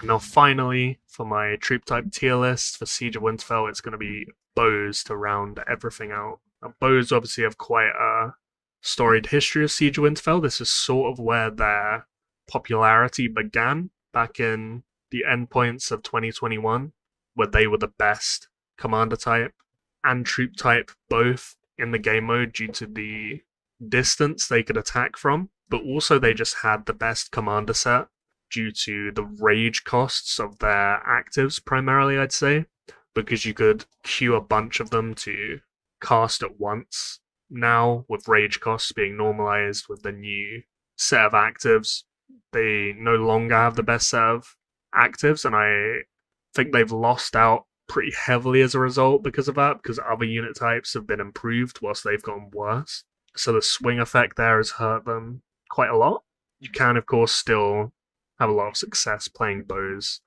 Now finally, for my troop type tier list for Siege of Winterfell, it's going to be bows to round everything out. Now, bows obviously have quite a storied history of Siege of Winterfell. This is sort of where their popularity began back in the endpoints of 2021, where they were the best commander type and troop type both in the game mode due to the distance they could attack from, but also they just had the best commander set due to the rage costs of their actives primarily, I'd say, because you could queue a bunch of them to cast at once. Now, with rage costs being normalized with the new set of actives, they no longer have the best set of actives, and I think they've lost out pretty heavily as a result because of that, because other unit types have been improved whilst they've gotten worse. So the swing effect there has hurt them quite a lot. You can, of course, still have a lot of success playing bows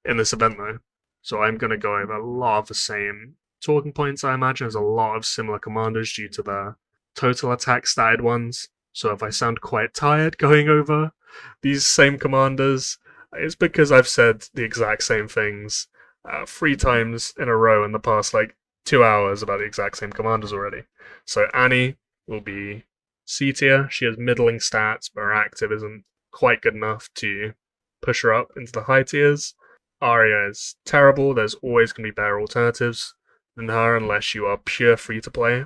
in this event though. So I'm going to go over a lot of the same talking points, I imagine. There's a lot of similar commanders due to the total attack statted ones. So if I sound quite tired going over these same commanders, it's because I've said the exact same things 3 times in a row in the past 2 hours about the exact same commanders already. So Annie will be C tier. She has middling stats, but her active isn't quite good enough to push her up into the high tiers. Arya is terrible. There's always going to be better alternatives than her unless you are pure free to play.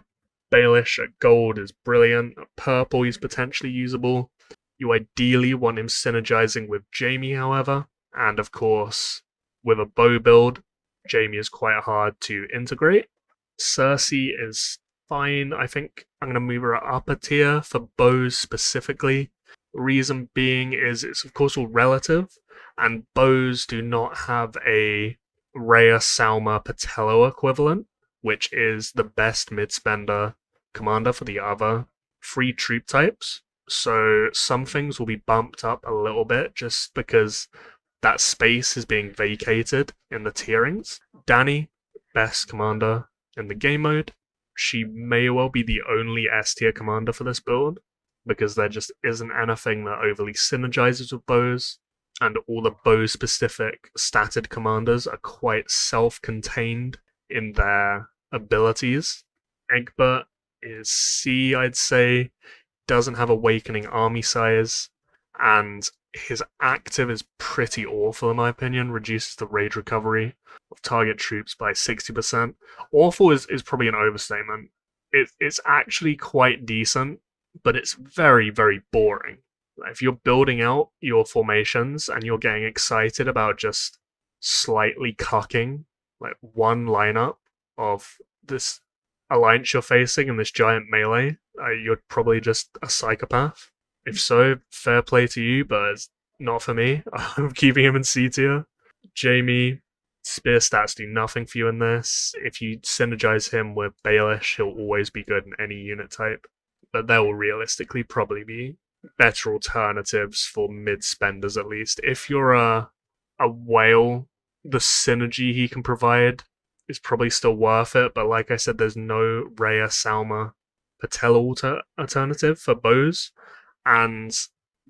Baelish at gold is brilliant. At purple he's potentially usable. You ideally want him synergizing with Jaime, however, and of course with a bow build, Jaime is quite hard to integrate. Cersei is fine. I think I'm going to move her up a tier for bows specifically. Reason being is it's of course all relative, and bows do not have a Rhea Salma Patello equivalent, which is the best mid-spender commander for the other 3 troop types. So some things will be bumped up a little bit just because that space is being vacated in the tierings. Dany, best commander in the game mode. She may well be the only S tier commander for this build, because there just isn't anything that overly synergizes with bows, and all the bow-specific statted commanders are quite self-contained in their abilities. Egbert is C, I'd say, doesn't have awakening army size, and his active is pretty awful in my opinion, reduces the rage recovery of target troops by 60%. Awful is probably an overstatement. It's actually quite decent, but it's very, very boring. If you're building out your formations and you're getting excited about just slightly cucking one lineup of this alliance you're facing in this giant melee, you're probably just a psychopath. If so, fair play to you, but it's not for me. I'm keeping him in C tier. Jaime, spear stats do nothing for you in this. If you synergize him with Baelish, he'll always be good in any unit type. But there will realistically probably be better alternatives for mid-spenders at least. If you're a whale, the synergy he can provide is probably still worth it, but like I said, there's no Rhea Salma Patello alternative for bows, and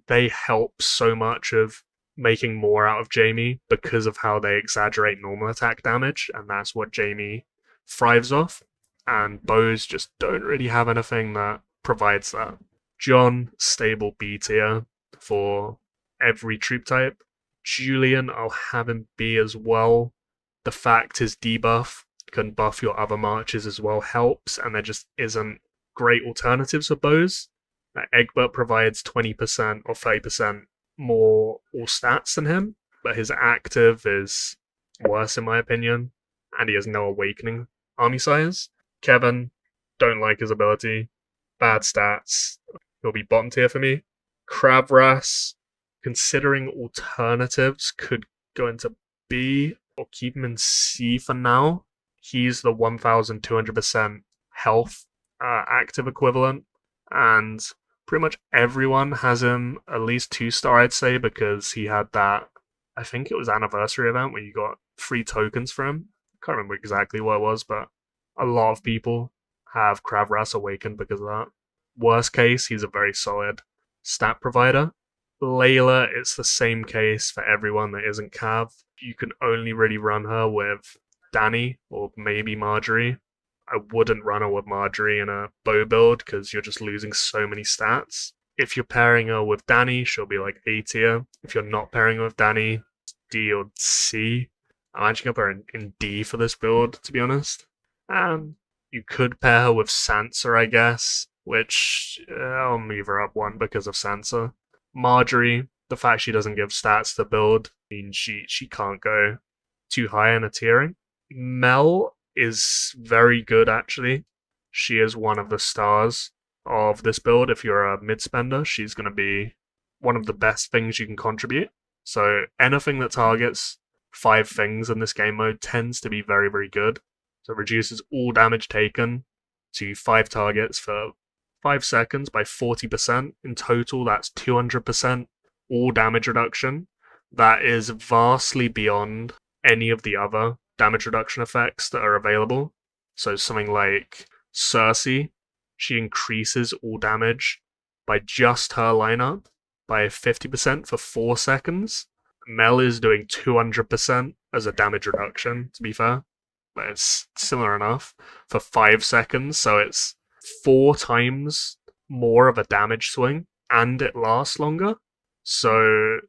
they help so much of making more out of Jaime because of how they exaggerate normal attack damage, and that's what Jaime thrives off, and bows just don't really have anything that provides that. Jon, stable B tier for every troop type. Julien, I'll have him B as well. The fact his debuff can buff your other marches as well helps, and there just isn't great alternatives for bows. Egbert provides 20% or 30% more all stats than him, but his active is worse in my opinion, and he has no awakening army size. Kevin, don't like his ability. Bad stats. He'll be bottom tier for me. Kravras, considering alternatives, could go into B or keep him in C for now. He's the 1200% health active equivalent, and pretty much everyone has him at least 2-star, I'd say, because he had that, I think it was anniversary event where you got free tokens for him. Can't remember exactly what it was, but a lot of people have Kravras awakened because of that. Worst case, he's a very solid stat provider. Leila, it's the same case for everyone that isn't Cav. You can only really run her with Dany or maybe Margaery. I wouldn't run her with Margaery in a bow build because you're just losing so many stats. If you're pairing her with Dany, she'll be like A tier. If you're not pairing her with Dany, D or C. I'm actually going to put her in D for this build, to be honest. You could pair her with Sansa, I guess, which I'll move her up one because of Sansa. Margaery, the fact she doesn't give stats to build means she can't go too high in a tiering. Mel is very good, actually. She is one of the stars of this build. If you're a mid-spender, she's going to be one of the best things you can contribute. So anything that targets 5 things in this game mode tends to be very, very good. So it reduces all damage taken to 5 targets for 5 seconds by 40%. In total, that's 200% all damage reduction. That is vastly beyond any of the other damage reduction effects that are available. So something like Cersei, she increases all damage by just her lineup by 50% for 4 seconds. Mel is doing 200% as a damage reduction, to be fair. But it's similar enough for 5 seconds, so it's 4 times more of a damage swing, and it lasts longer. So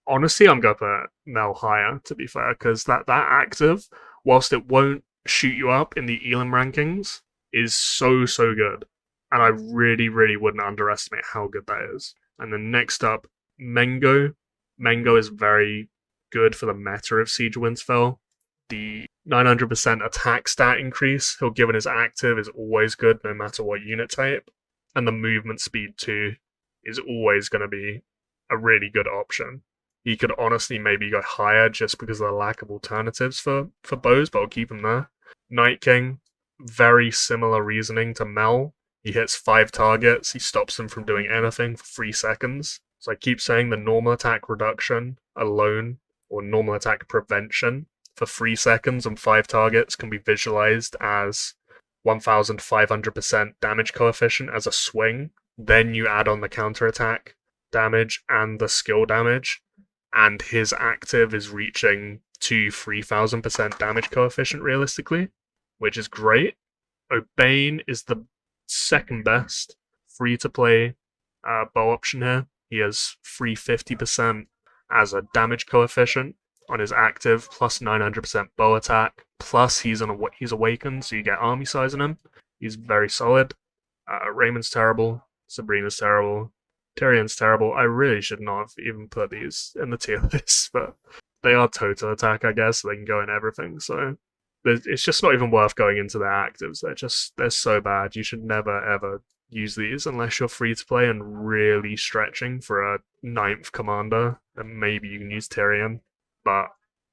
honestly, I'm going to put Mel higher, to be fair, because that active, whilst it won't shoot you up in the Elam rankings, is so good. And I really, really wouldn't underestimate how good that is. And then next up, Mengo. Mengo is very good for the meta of Siege of Winterfell. The 900% attack stat increase he'll give in his active is always good no matter what unit type. And the movement speed too is always going to be a really good option. He could honestly maybe go higher just because of the lack of alternatives for bows, but I'll keep him there. Night King, very similar reasoning to Mel. He hits 5 targets, he stops them from doing anything for 3 seconds. So I keep saying the normal attack reduction alone, or normal attack prevention, for 3 seconds on 5 targets can be visualized as 1500% damage coefficient as a swing. Then you add on the counterattack damage and the skill damage, and his active is reaching to 3000% damage coefficient realistically, which is great. O'Bane is the second best free-to-play bow option here. He has 350% as a damage coefficient on his active, plus 900% bow attack, plus he's awakened, so you get army size on him. He's very solid. Raymond's terrible. Sabrina's terrible. Tyrion's terrible. I really should not have even put these in the tier list, but they are total attack, I guess, so they can go in everything, so it's just not even worth going into their actives. They're so bad. You should never, ever use these unless you're free to play and really stretching for a 9th commander, and maybe you can use Tyrion, but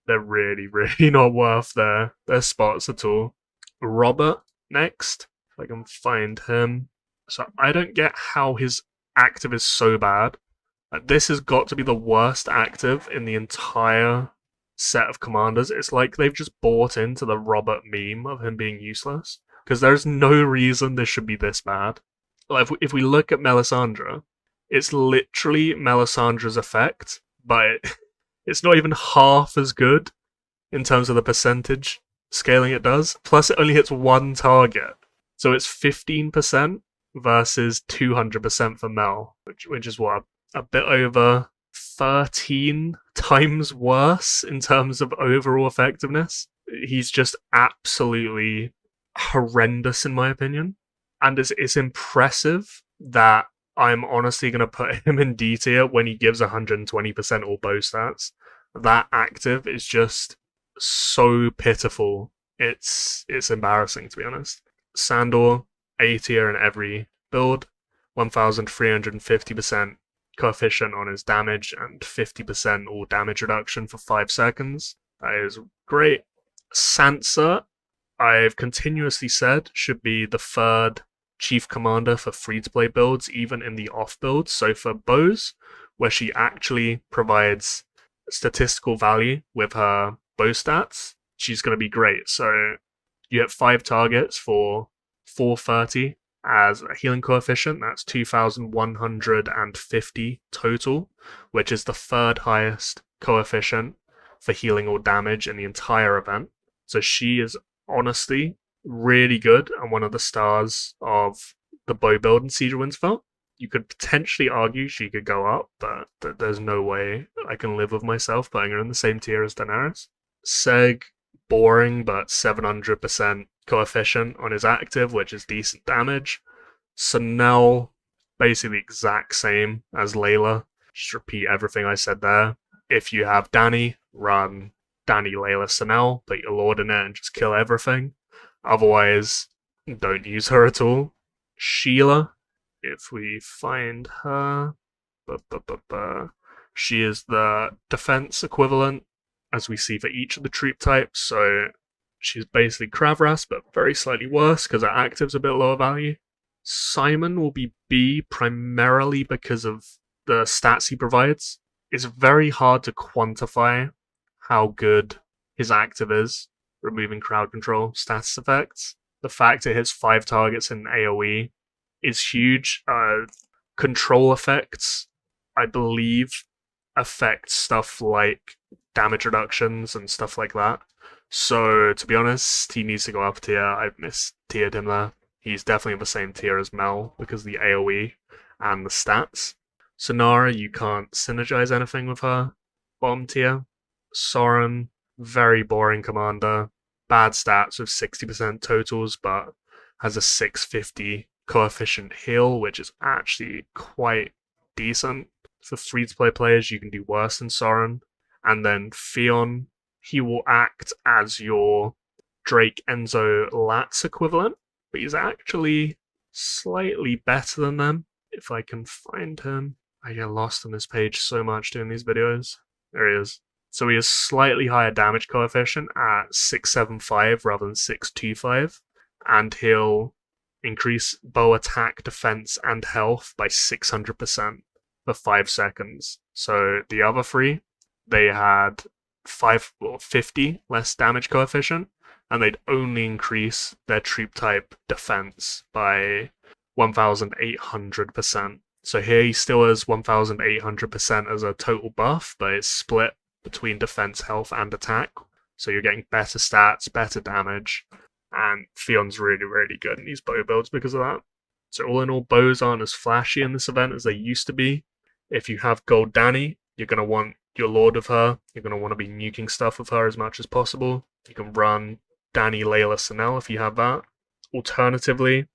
they're really, really not worth their spots at all. Robert next, if I can find him. So I don't get how his active is so bad. This has got to be the worst active in the entire set of commanders. It's like they've just bought into the Robert meme of him being useless, because there's no reason this should be this bad. Like if we look at Melisandre, it's literally Melisandre's effect, but it's not even half as good in terms of the percentage scaling it does. Plus it only hits 1 target, so it's 15% versus 200% for Mel, which is what, a bit over 13 times worse in terms of overall effectiveness. He's just absolutely horrendous in my opinion. And it's impressive that I'm honestly going to put him in D tier when he gives 120% all bow stats. That active is just so pitiful. It's embarrassing, to be honest. Sandor, A tier in every build, 1350% coefficient on his damage and 50% all damage reduction for 5 seconds. That is great. Sansa, I've continuously said, should be the 3rd chief commander for free-to-play builds, even in the off builds. So for bows, where she actually provides statistical value with her bow stats, she's going to be great. So you hit 5 targets for 430 as a healing coefficient. That's 2,150 total, which is the 3rd highest coefficient for healing or damage in the entire event. So she is honestly really good and one of the stars of the bow build in Siege of Winterfell. You could potentially argue she could go up, but there's no way I can live with myself putting her in the same tier as Daenerys. Seg, boring, but 700% coefficient on his active, which is decent damage. Senelle, basically the exact same as Leila. Just repeat everything I said there. If you have Dany, run Dany, Leila, Senelle, put your Lord in it and just kill everything. Otherwise, don't use her at all. Sheila, if we find her, she is the defense equivalent, as we see for each of the troop types. So she's basically Kravras, but very slightly worse because her active's a bit lower value. Simon will be B primarily because of the stats he provides. It's very hard to quantify how good his active is, removing crowd control status effects. The fact it hits 5 targets in AoE is huge. Control effects, I believe, affect stuff like damage reductions and stuff like that. So, to be honest, he needs to go up a tier. I've mistiered him there. He's definitely in the same tier as Mel because of the AoE and the stats. Sinara, you can't synergize anything with her. Bottom tier. Soren, very boring commander. Bad stats with 60% totals, but has a 650 coefficient heal, which is actually quite decent. For free-to-play players, you can do worse than Soren. And then Theon, he will act as your Drake Enzo Lats equivalent, but he's actually slightly better than them, if I can find him. I get lost on this page so much doing these videos. There he is. So he has slightly higher damage coefficient at 675 rather than 625, and he'll increase bow attack, defense, and health by 600% for 5 seconds. So the other 3, they had 50 less damage coefficient, and they'd only increase their troop type defense by 1,800%. So here he still has 1,800% as a total buff, but it's split between defense, health, and attack. So you're getting better stats, better damage, and Theon's really, really good in these bow builds because of that. So all in all, bows aren't as flashy in this event as they used to be. If you have Gold Dany, you're going to want your Lord of her. You're going to want to be nuking stuff with her as much as possible. You can run Dany, Leila, Senelle if you have that. Alternatively,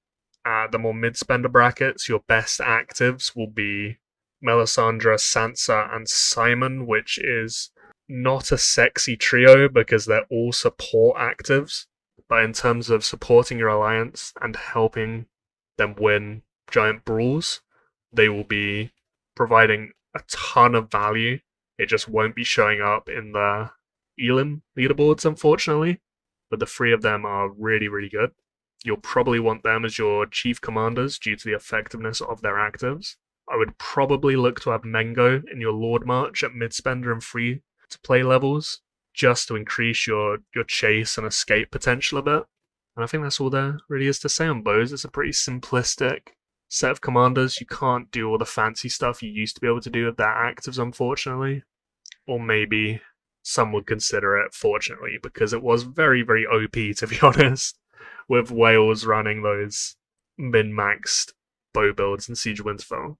the more mid-spender brackets, your best actives will be Melisandre, Sansa, and Simon, which is not a sexy trio because they're all support actives. But in terms of supporting your alliance and helping them win giant brawls, they will be providing a ton of value. It just won't be showing up in the Elim leaderboards, unfortunately. But the 3 of them are really, really good. You'll probably want them as your chief commanders due to the effectiveness of their actives. I would probably look to have Mengo in your Lord March at mid-spender and free-to-play levels, just to increase your chase and escape potential a bit. And I think that's all there really is to say on bows. It's a pretty simplistic set of commanders. You can't do all the fancy stuff you used to be able to do with their actives, unfortunately. Or maybe some would consider it, fortunately, because it was very, very OP, to be honest, with Wales running those min-maxed bow builds in Siege of Winterfell.